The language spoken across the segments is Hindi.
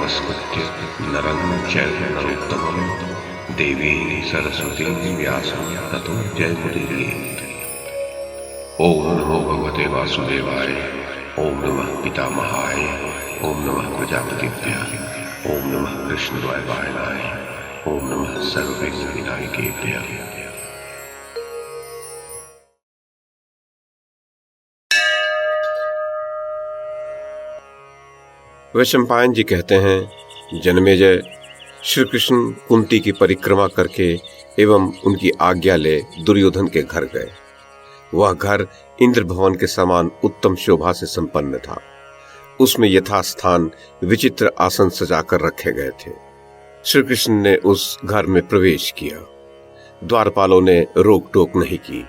नमस्कृत्य नरं चैव नरोत्तमं देवीं सरस्वतीं व्यासं ततो जयमुदीरयेत्। ओम नमो भगवते वासुदेवाय, ओम नमः पितामहाय, ओम नमः प्रजापतिभ्यः, ओम नमः कृष्णद्वैपायनाय, ओम नमः सर्वविघ्नविनायकेभ्यः। वैशंपायन जी कहते हैं, जन्मेजय, श्री कृष्ण कुंती की परिक्रमा करके एवं उनकी आज्ञा ले दुर्योधन के घर गए। वह घर इंद्र भवन के समान उत्तम शोभा से संपन्न था। उसमें यथास्थान विचित्र आसन सजाकर रखे गए थे। श्री कृष्ण ने उस घर में प्रवेश किया। द्वारपालों ने रोक टोक नहीं की।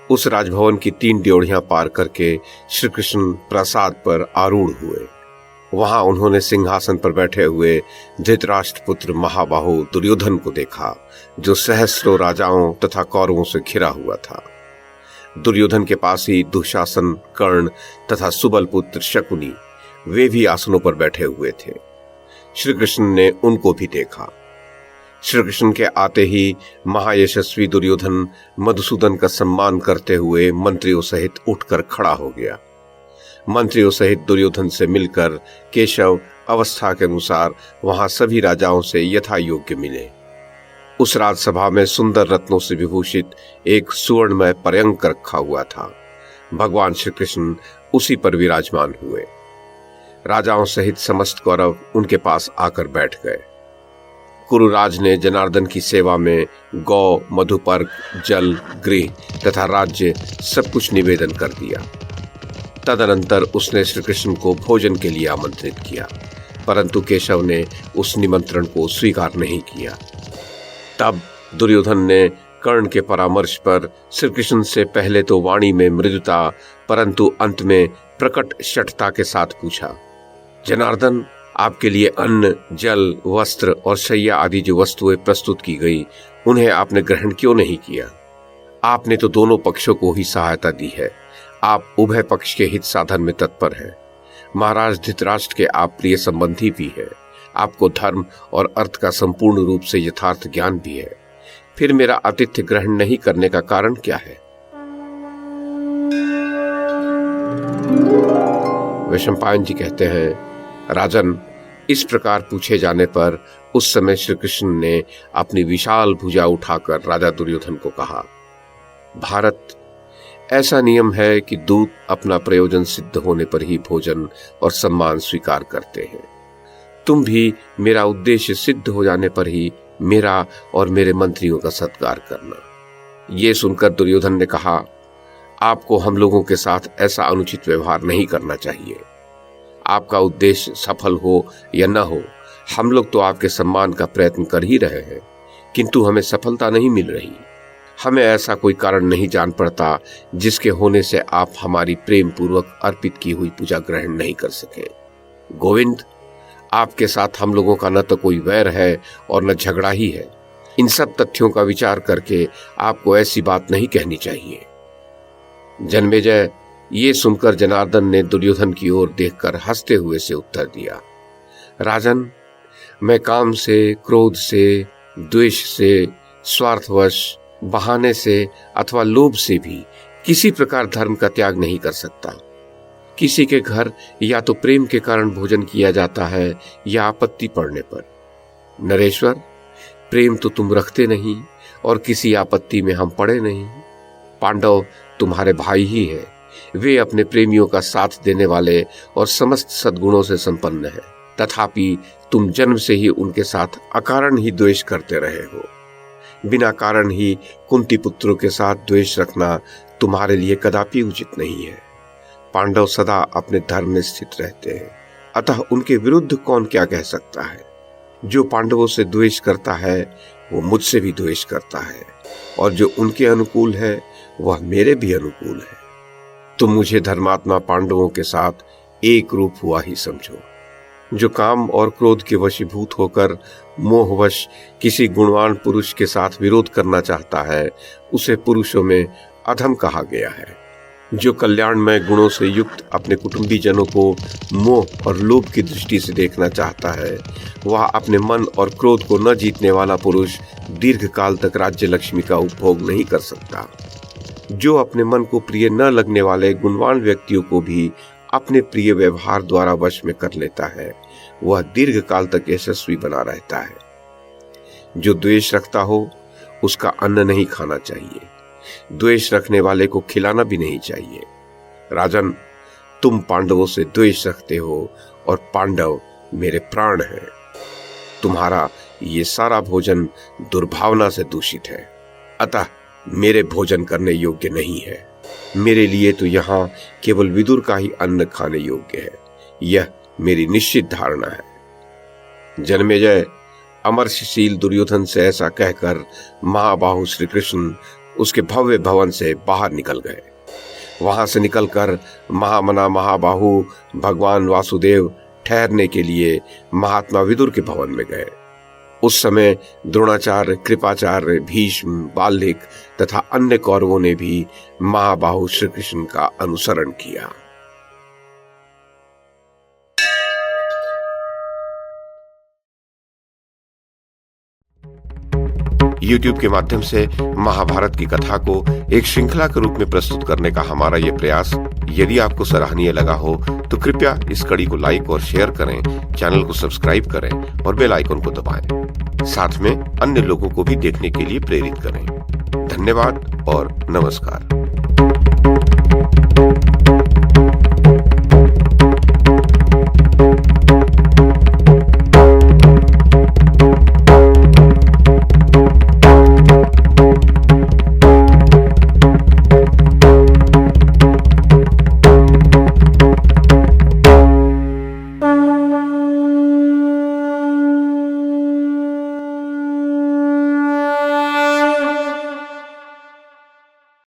उस राजभवन की 3 ड्योढ़ियां पार करके श्री कृष्ण प्रासाद पर आरूढ़ हुए। वहां उन्होंने सिंहासन पर बैठे हुए धृतराष्ट्र पुत्र महाबाहु दुर्योधन को देखा, जो सहस्रों राजाओं तथा कौरवों से घिरा हुआ था। दुर्योधन के पास ही दुशासन, कर्ण तथा सुबल पुत्र शकुनी, वे भी आसनों पर बैठे हुए थे। श्री कृष्ण ने उनको भी देखा। श्री कृष्ण के आते ही महायशस्वी दुर्योधन मधुसूदन का सम्मान करते हुए मंत्रियों सहित उठकर खड़ा हो गया। मंत्रियों सहित दुर्योधन से मिलकर केशव अवस्था के अनुसार वहां सभी राजाओं से यथा योग्य मिले। उस राजसभा में सुंदर रत्नों से विभूषित एक सुवर्णमय पर्यंक रखा हुआ था। भगवान श्री कृष्ण उसी पर विराजमान हुए। राजाओं सहित समस्त कौरव उनके पास आकर बैठ गए। कुरुराज ने जनार्दन की सेवा में गौ, मधुपर्क, जल, गृह तथा राज्य सब कुछ निवेदन कर दिया। तदनंतर उसने श्री कृष्ण को भोजन के लिए आमंत्रित किया, परंतु केशव ने उस निमंत्रण को स्वीकार नहीं किया। तब दुर्योधन ने कर्ण के परामर्श पर श्री कृष्ण से पहले तो वाणी में मृदुता, परंतु अंत में प्रकट शठता के साथ पूछा, जनार्दन, आपके लिए अन्न, जल, वस्त्र और शैया आदि जो वस्तुएं प्रस्तुत की गई, उन्हें आपने ग्रहण क्यों नहीं किया? आपने तो दोनों पक्षों को ही सहायता दी है। आप उभय पक्ष के हित साधन में तत्पर हैं। महाराज धृतराष्ट्र के आप प्रिय संबंधी भी हैं। आपको धर्म और अर्थ का संपूर्ण रूप से यथार्थ ज्ञान भी है। फिर मेरा आतिथ्य ग्रहण नहीं करने का कारण क्या है? वैशंपायन जी कहते हैं, राजन, इस प्रकार पूछे जाने पर उस समय श्री कृष्ण ने अपनी विशाल भुजा उठाकर राजा दुर्योधन को कहा, भारत, ऐसा नियम है कि दूत अपना प्रयोजन सिद्ध होने पर ही भोजन और सम्मान स्वीकार करते हैं। तुम भी मेरा उद्देश्य सिद्ध हो जाने पर ही मेरा और मेरे मंत्रियों का सत्कार करना। ये सुनकर दुर्योधन ने कहा, आपको हम लोगों के साथ ऐसा अनुचित व्यवहार नहीं करना चाहिए। आपका उद्देश्य सफल हो या न हो, हम लोग तो आपके सम्मान का प्रयत्न कर ही रहे हैं, किंतु हमें सफलता नहीं मिल रही। हमें ऐसा कोई कारण नहीं जान पड़ता जिसके होने से आप हमारी प्रेम पूर्वक अर्पित की हुई पूजा ग्रहण नहीं कर सके। गोविंद, आपके साथ हम लोगों का न तो कोई वैर है और न झगड़ा ही है। इन सब तथ्यों का विचार करके आपको ऐसी बात नहीं कहनी चाहिए। जन्मेजय, ये सुनकर जनार्दन ने दुर्योधन की ओर देखकर हंसते हुए से उत्तर दिया, राजन, मैं काम से, क्रोध से, द्वेष से, स्वार्थवश, बहाने से अथवा लोभ से भी किसी प्रकार धर्म का त्याग नहीं कर सकता। किसी के घर या तो प्रेम के कारण भोजन किया जाता है या आपत्ति पड़ने पर। नरेश्वर, प्रेम तो तुम रखते नहीं और किसी आपत्ति में हम पड़े नहीं। पांडव तुम्हारे भाई ही है। वे अपने प्रेमियों का साथ देने वाले और समस्त सद्गुणों से संपन्न है। तथापि तुम जन्म से ही उनके साथ अकारण ही द्वेष करते रहे हो। बिना कारण ही कुंती पुत्रों के साथ द्वेष रखना तुम्हारे लिए कदापि उचित नहीं है। पांडव सदा अपने धर्म में स्थित रहते हैं, अतः उनके विरुद्ध कौन क्या कह सकता है। जो पांडवों से द्वेष करता है वो मुझसे भी द्वेष करता है, और जो उनके अनुकूल है वह मेरे भी अनुकूल है। तुम मुझे धर्मात्मा पांडवों के साथ एक रूप हुआ ही समझो। जो काम और क्रोध के वशीभूत होकर मोहवश किसी गुणवान पुरुष के साथ विरोध करना चाहता है, उसे पुरुषों में अधम कहा गया है। जो कल्याणमय गुणों से युक्त अपने कुटुंबीजनों को मोह और लोभ की दृष्टि से देखना चाहता है, वह अपने मन और क्रोध को न जीतने वाला पुरुष दीर्घ काल तक राज्य लक्ष्मी का उपभोग नहीं कर सकता। जो अपने मन को प्रिय न लगने वाले गुणवान व्यक्तियों को भी अपने प्रिय व्यवहार द्वारा वश में कर लेता है, वह दीर्घ काल तक यशस्वी बना रहता है। जो द्वेष रखता हो उसका अन्न नहीं खाना चाहिए, द्वेष रखने वाले को खिलाना भी नहीं चाहिए। राजन, तुम पांडवों से द्वेष रखते हो और पांडव मेरे प्राण हैं। तुम्हारा ये सारा भोजन दुर्भावना से दूषित है, अतः मेरे भोजन करने योग्य नहीं है। मेरे लिए तो यहाँ केवल विदुर का ही अन्न खाने योग्य है, यह मेरी निश्चित धारणा है। जन्मेजय, अमरशील दुर्योधन से ऐसा कहकर महाबाहु श्री कृष्ण उसके भव्य भवन से बाहर निकल गए। वहां से निकलकर महामना महाबाहु भगवान वासुदेव ठहरने के लिए महात्मा विदुर के भवन में गए। उस समय द्रोणाचार्य, कृपाचार्य, भीष्म, बाल्लिक तथा अन्य कौरवों ने भी महाबाहु श्री कृष्ण का अनुसरण किया। YouTube के माध्यम से महाभारत की कथा को एक श्रृंखला के रूप में प्रस्तुत करने का हमारा ये प्रयास यदि आपको सराहनीय लगा हो तो कृपया इस कड़ी को लाइक और शेयर करें, चैनल को सब्सक्राइब करें और बेल आइकन को दबाएं। साथ में अन्य लोगों को भी देखने के लिए प्रेरित करें। धन्यवाद और नमस्कार।